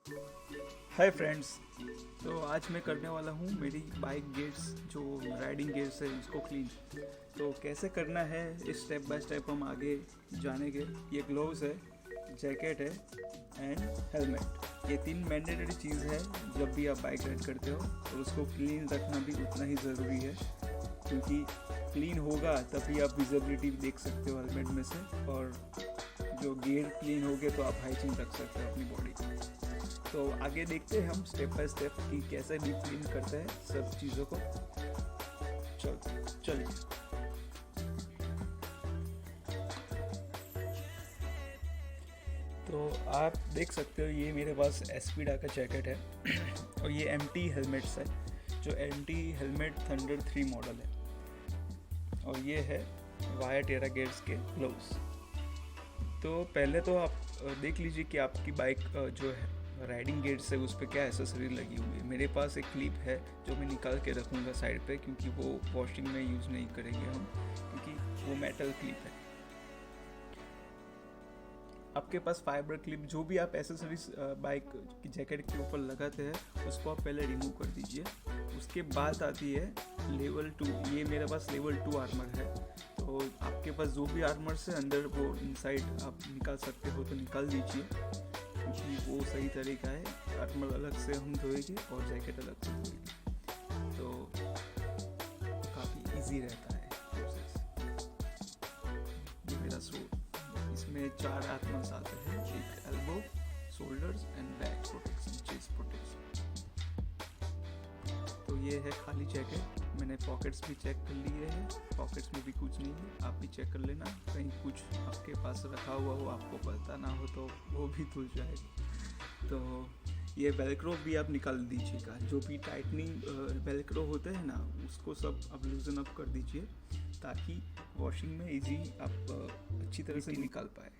Hi friends. तो आज मैं करने वाला हूँ मेरी बाइक गेयर्स जो राइडिंग गेयर्स है उसको क्लीन। तो कैसे करना है स्टेप बाय स्टेप हम आगे जानेंगे। ये ग्लोव्स है, जैकेट है एंड हेलमेट। ये तीन मैंडेटरी चीज़ है जब भी आप बाइक राइड करते हो, और उसको क्लीन रखना भी उतना ही ज़रूरी है, क्योंकि क्लीन होगा तभी आप विजिबिलिटी देख सकते हो हेलमेट में से, और जो गियर क्लीन हो गए तो आप हाइजीन रख सकते हो अपनी बॉडी को। तो आगे देखते हैं हम स्टेप बाय स्टेप कि कैसे डीप क्लीन करते हैं सब चीज़ों को। चलिए। तो आप देख सकते हो ये मेरे पास एस्पीडा का जैकेट है और ये एमटी हेलमेट्स है, जो एमटी हेलमेट थंडर 3 मॉडल है, और ये है वाया टेरा गेयर्स के ग्लोव्स। तो पहले तो आप देख लीजिए कि आपकी बाइक जो है राइडिंग गेयर से उस पर क्या एसेसरी लगी हुई है। मेरे पास एक क्लिप है जो मैं निकाल के रखूँगा साइड पे, क्योंकि वो वॉशिंग में यूज़ नहीं करेंगे हम, क्योंकि वो मेटल क्लिप है। आपके पास फाइबर क्लिप जो भी आप एसेसरीज बाइक की जैकेट के ऊपर लगाते हैं उसको आप पहले रिमूव कर दीजिए। उसके बाद आती है लेवल 2। ये मेरे पास लेवल 2 आर्मर है। तो आपके पास जो भी आर्मर से अंदर वो इनसाइड आप निकाल सकते हो तो निकाल दीजिए, क्योंकि वो सही तरीका है। आर्मर अलग से हम धोएंगे और जैकेट अलग से धोएंगे, तो काफ़ी इजी रहता है प्रोसेस। ये मेरा सूट, इसमें 4 आर्मर्स आते हैं, एक elbow, shoulders and back protection, chest protection. तो ये है खाली जैकेट। मैंने पॉकेट्स भी चेक कर लिए हैं, पॉकेट्स में भी कुछ नहीं है। आप भी चेक कर लेना, कहीं कुछ आपके पास रखा हुआ हो, आपको पता ना हो तो वो भी धुल जाएगा। तो ये वेलक्रो भी आप निकाल दीजिएगा। जो भी टाइटनिंग वेलक्रो होते हैं ना, उसको सब आप लूजन अप कर दीजिए, ताकि वॉशिंग में इजी आप अच्छी तरह से निकाल पाए।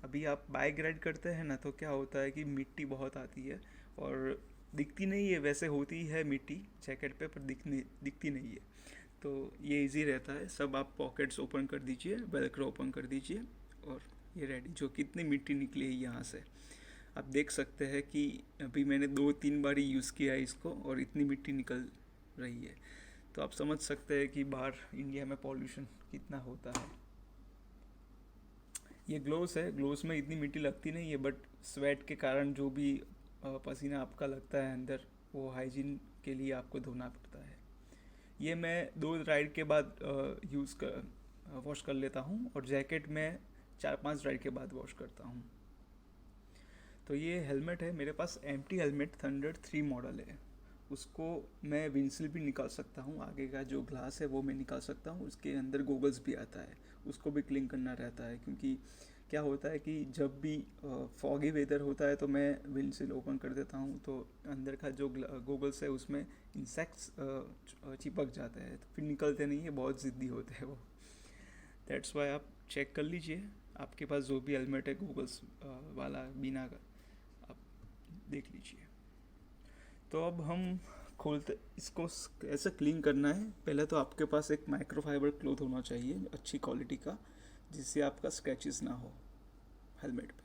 अभी आप बाइक राइड करते हैं ना, तो क्या होता है कि मिट्टी बहुत आती है और दिखती नहीं है। वैसे होती है मिट्टी जैकेट पे, पर दिखती नहीं है। तो ये इजी रहता है। सब आप पॉकेट्स ओपन कर दीजिए, वेलक्रो ओपन कर दीजिए, और ये रेडी। जो कितनी मिट्टी निकली है यहाँ से आप देख सकते हैं कि अभी मैंने 2-3 बार ही यूज़ किया है इसको, और इतनी मिट्टी निकल रही है। तो आप समझ सकते हैं कि बाहर इंडिया में पॉल्यूशन कितना होता है। ये ग्लोव्स है, ग्लोव्स में इतनी मिट्टी लगती नहीं है, बट स्वेट के कारण जो भी पसीना आपका लगता है अंदर, वो हाइजीन के लिए आपको धोना पड़ता है। ये मैं 2 राइड के बाद वॉश कर लेता हूँ, और जैकेट में 4-5 राइड के बाद वॉश करता हूँ। तो ये हेलमेट है मेरे पास, एमटी हेलमेट थंडर 3 मॉडल है। उसको मैं विंडशील्ड भी निकाल सकता हूँ, आगे का जो ग्लास है वो मैं निकाल सकता हूँ। उसके अंदर गोगल्स भी आता है, उसको भी क्लीन करना रहता है, क्योंकि क्या होता है कि जब भी फॉगी वेदर होता है तो मैं विंडशील्ड ओपन कर देता हूँ, तो अंदर का जो गोगल्स है उसमें इंसेक्ट्स चिपक जाते हैं, तो फिर निकलते नहीं है, बहुत ज़िद्दी होते हैं वो। दैट्स वाई आप चेक कर लीजिए आपके पास जो भी हेलमेट है गोगल्स वाला बिना का, आप देख लीजिए। तो अब हम खोलते, इसको कैसे क्लीन करना है। पहले तो आपके पास एक माइक्रोफाइबर क्लॉथ होना चाहिए अच्छी क्वालिटी का, जिससे आपका स्क्रैचेस ना हो हेलमेट पे,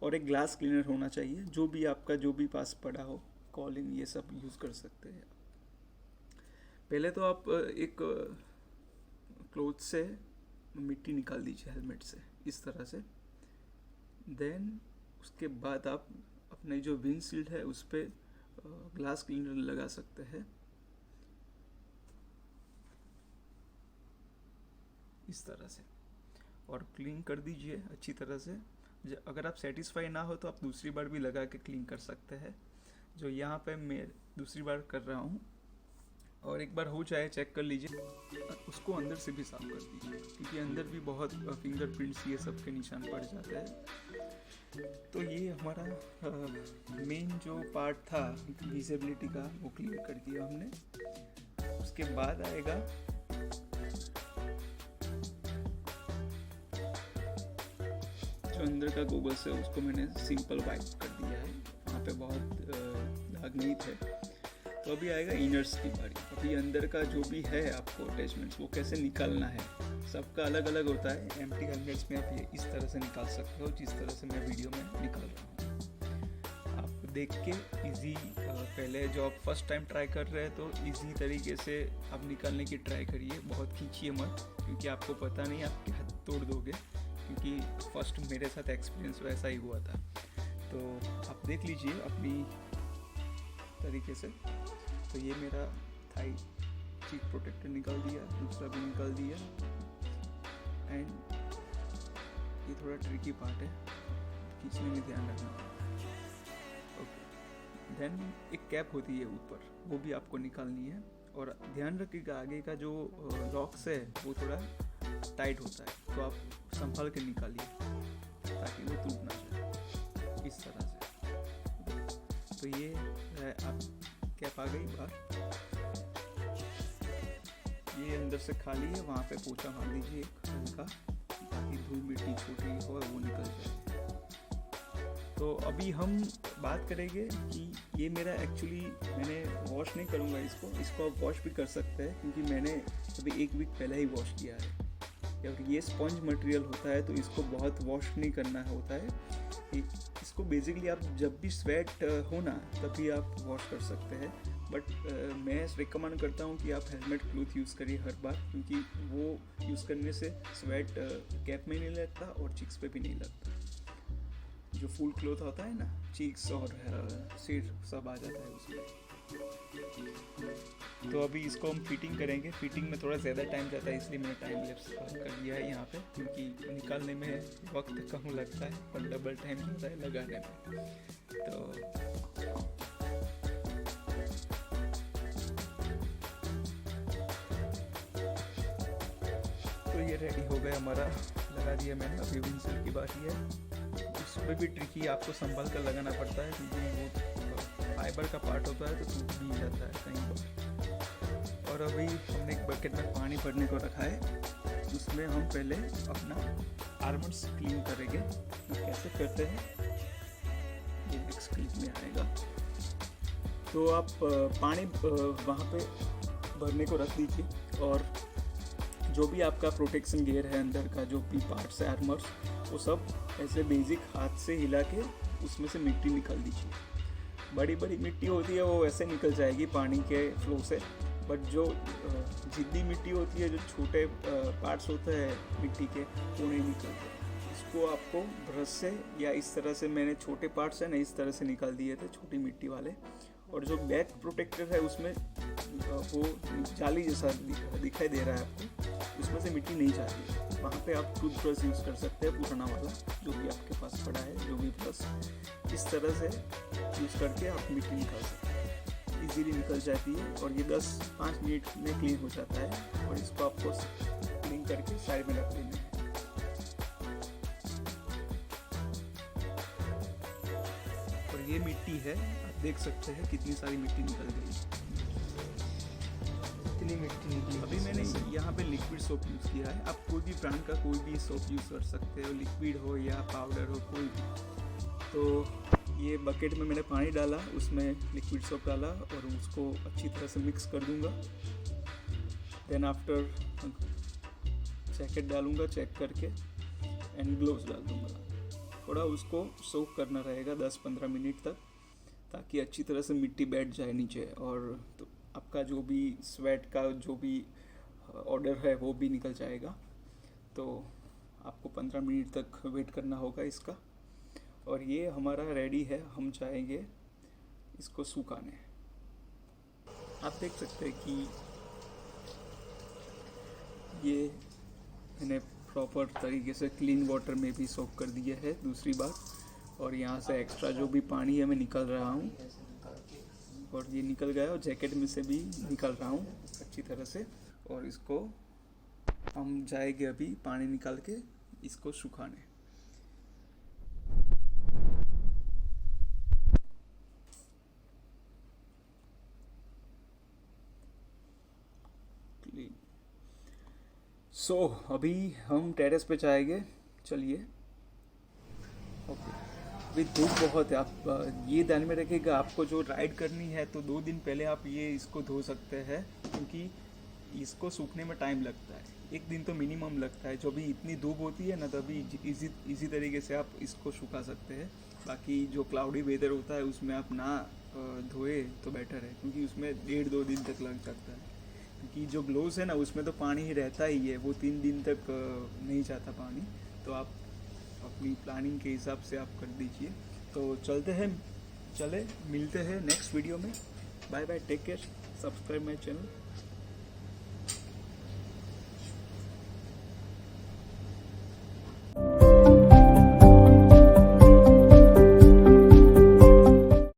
और एक ग्लास क्लीनर होना चाहिए। जो भी आपका जो भी पास पड़ा हो, कॉलिन, ये सब यूज़ कर सकते हैं। पहले तो आप एक क्लॉथ से मिट्टी निकाल दीजिए हेलमेट से, इस तरह से। देन उसके बाद आप अपने जो विंडशील्ड है उस पर ग्लास क्लीनर लगा सकते हैं, इस तरह से, और क्लीन कर दीजिए अच्छी तरह से। अगर आप सेटिस्फाई ना हो तो आप दूसरी बार भी लगा के क्लीन कर सकते हैं, जो यहाँ पे मैं दूसरी बार कर रहा हूँ। और एक बार हो जाए चेक कर लीजिए, उसको अंदर से भी साफ कर दीजिए, क्योंकि अंदर भी बहुत फिंगरप्रिंट्स ये सब के निशान पड़ जाते हैं। तो ये हमारा मेन जो पार्ट था विजिबिलिटी का, वो क्लियर कर दिया हमने। उसके बाद आएगा जो अंदर का गोगल्स है, उसको मैंने सिंपल वाइप कर दिया है, वहाँ पे बहुत दाग नहीं थे। तो अभी आएगा इनर्स की बारी। अभी अंदर का जो भी है आपको अटैचमेंट्स, वो कैसे निकालना है, सबका अलग अलग होता है। एम्प्टी हेलमेट्स में आप ये इस तरह से निकाल सकते हो, जिस तरह से मैं वीडियो में निकाल रहा हूँ। आप देख के इजी, पहले जो आप फर्स्ट टाइम ट्राई कर रहे हैं तो इजी तरीके से आप निकालने की ट्राई करिए, बहुत खींचिए मत, क्योंकि आपको पता नहीं आप क्या तोड़ दोगे, क्योंकि फर्स्ट मेरे साथ एक्सपीरियंस वैसा ही हुआ था। तो आप देख लीजिए अपनी तरीके से। तो ये मेरा थाई चीक प्रोटेक्टर निकाल दिया, दूसरा भी निकाल दिया, एंड ये थोड़ा ट्रिकी पार्ट है, खींचने में ध्यान रखना। ओके, देन एक कैप होती है ऊपर, वो भी आपको निकालनी है, और ध्यान रखिएगा आगे का जो लॉक्स है वो थोड़ा टाइट होता है, तो आप संभाल के निकालिए ताकि वो टूट ना जाए, इस तरह से। तो ये है, आप कैप आ गई बाहर, ये अंदर से खाली है, वहाँ पे पोछा मार दीजिए हल्का, ताकि धूल मिट्टी छोटी हो वो निकल जाए। तो अभी हम बात करेंगे कि ये मेरा एक्चुअली, मैंने वॉश नहीं करूँगा इसको आप वॉश भी कर सकते हैं, क्योंकि मैंने अभी 1 वीक पहले ही वॉश किया है। और ये स्पंज मटेरियल होता है, तो इसको बहुत वॉश नहीं करना होता है। इसको बेसिकली आप जब भी स्वेट हो ना तभी आप वॉश कर सकते हैं, बट मैं रिकमेंड करता हूँ कि आप हेलमेट क्लॉथ यूज़ करिए हर बार, क्योंकि वो यूज़ करने से स्वेट कैप में नहीं लगता और चिक्स पे भी नहीं लगता। जो फुल क्लॉथ होता है ना, चिक्स और सिर सब आ जाता है उसमें। तो अभी इसको हम फिटिंग करेंगे। फिटिंग में थोड़ा ज़्यादा टाइम जाता है, इसलिए मैंने टाइम लैप्स कर दिया है यहाँ पे, क्योंकि निकालने में वक्त कम लगता है और डबल टाइम होता है लगाने में। तो ये रेडी हो गया हमारा, लगा दिया मैंने। अभी विंडशील्ड की बारी है, उसमें भी ट्रिकी आपको संभाल कर लगाना पड़ता है, क्योंकि वो फाइबर का पार्ट होता है तो टूट भी जाता है कहीं पर। और अभी हमने एक बकेट में पानी भरने को रखा है, उसमें हम पहले अपना आर्मर्स क्लीन करेंगे। तो कैसे करते हैं ये नेक्स्ट क्लिप में आएगा। तो आप पानी वहाँ पे भरने को रख दीजिए, और जो भी आपका प्रोटेक्शन गियर है अंदर का, जो भी पार्ट्स है आर्मर्स, वो सब ऐसे बेसिक हाथ से हिला के उसमें से मिट्टी निकाल दीजिए। बड़ी बड़ी मिट्टी होती है वो वैसे निकल जाएगी पानी के फ्लो से, बट जो जिद्दी मिट्टी होती है, जो छोटे पार्ट्स होते हैं मिट्टी के, वो नहीं निकलते। इसको आपको ब्रश से या इस तरह से, मैंने छोटे पार्ट्स हैं ना इस तरह से निकाल दिए थे, छोटी मिट्टी वाले। और जो बैक प्रोटेक्टर है उसमें वो जाली जैसा दिखाई दे रहा है आपको, उसमें से मिट्टी नहीं जा रही है। वहाँ पे आप टूथ ब्रश यूज़ कर सकते हैं, पुराना वाला जो भी आपके पास पड़ा है, जो भी ब्रश, इस तरह से यूज़ करके आप मिट्टी निकाल सकते हैं। इजीली निकल जाती है, और ये 10-5 मिनट में क्लीन हो जाता है। और इसको आपको क्लीन करके साइड में रख देना है। और ये मिट्टी है, आप देख सकते हैं कितनी सारी मिट्टी निकल गई, इतनी मिट्टी निकली। अभी मैंने यहाँ पे लिक्विड सोप यूज़ किया है। आप कोई भी ब्रांड का कोई भी सोप यूज़ कर सकते हो, लिक्विड हो या पाउडर हो, कोई भी। तो ये बकेट में मैंने पानी डाला, उसमें लिक्विड सोप डाला, और उसको अच्छी तरह से मिक्स कर दूंगा। देन आफ्टर जैकेट डालूंगा चेक करके, एंड ग्लोव्स डाल दूंगा। थोड़ा उसको सोक करना रहेगा 10-15 मिनट तक, ताकि अच्छी तरह से मिट्टी बैठ जाए नीचे, और तो आपका जो भी स्वेट का जो भी ऑर्डर है वो भी निकल जाएगा। तो आपको 15 मिनट तक वेट करना होगा इसका। और ये हमारा रेडी है, हम चाहेंगे इसको सुखाने। आप देख सकते हैं कि ये मैंने प्रॉपर तरीके से क्लीन वाटर में भी सोक कर दिया है दूसरी बार, और यहाँ से एक्स्ट्रा जो भी पानी है मैं निकल रहा हूँ, और ये निकल गया, और जैकेट में से भी निकल रहा हूँ अच्छी तरह से। और इसको हम जाएंगे अभी पानी निकाल के इसको सुखाने। अभी हम टेरेस पे जाएंगे, चलिए। ओके, अभी धूप बहुत है, आप ये ध्यान में रखिएगा, आपको जो राइड करनी है तो 2 दिन पहले आप ये इसको धो सकते हैं, क्योंकि इसको सूखने में टाइम लगता है। एक दिन तो मिनिमम लगता है। जो भी इतनी धूप होती है ना, तभी इजी तरीके से आप इसको सुखा सकते हैं। बाकी जो क्लाउडी वेदर होता है उसमें आप ना धोए तो बेटर है, क्योंकि उसमें 1.5-2 दिन तक लग सकता है। क्योंकि जो ग्लोव्स है ना उसमें तो पानी ही रहता ही है, वो 3 दिन तक नहीं जाता पानी। तो आप अपनी प्लानिंग के हिसाब से आप कर दीजिए। तो चले मिलते हैं नेक्स्ट वीडियो में। Bye bye, take care, subscribe my channel.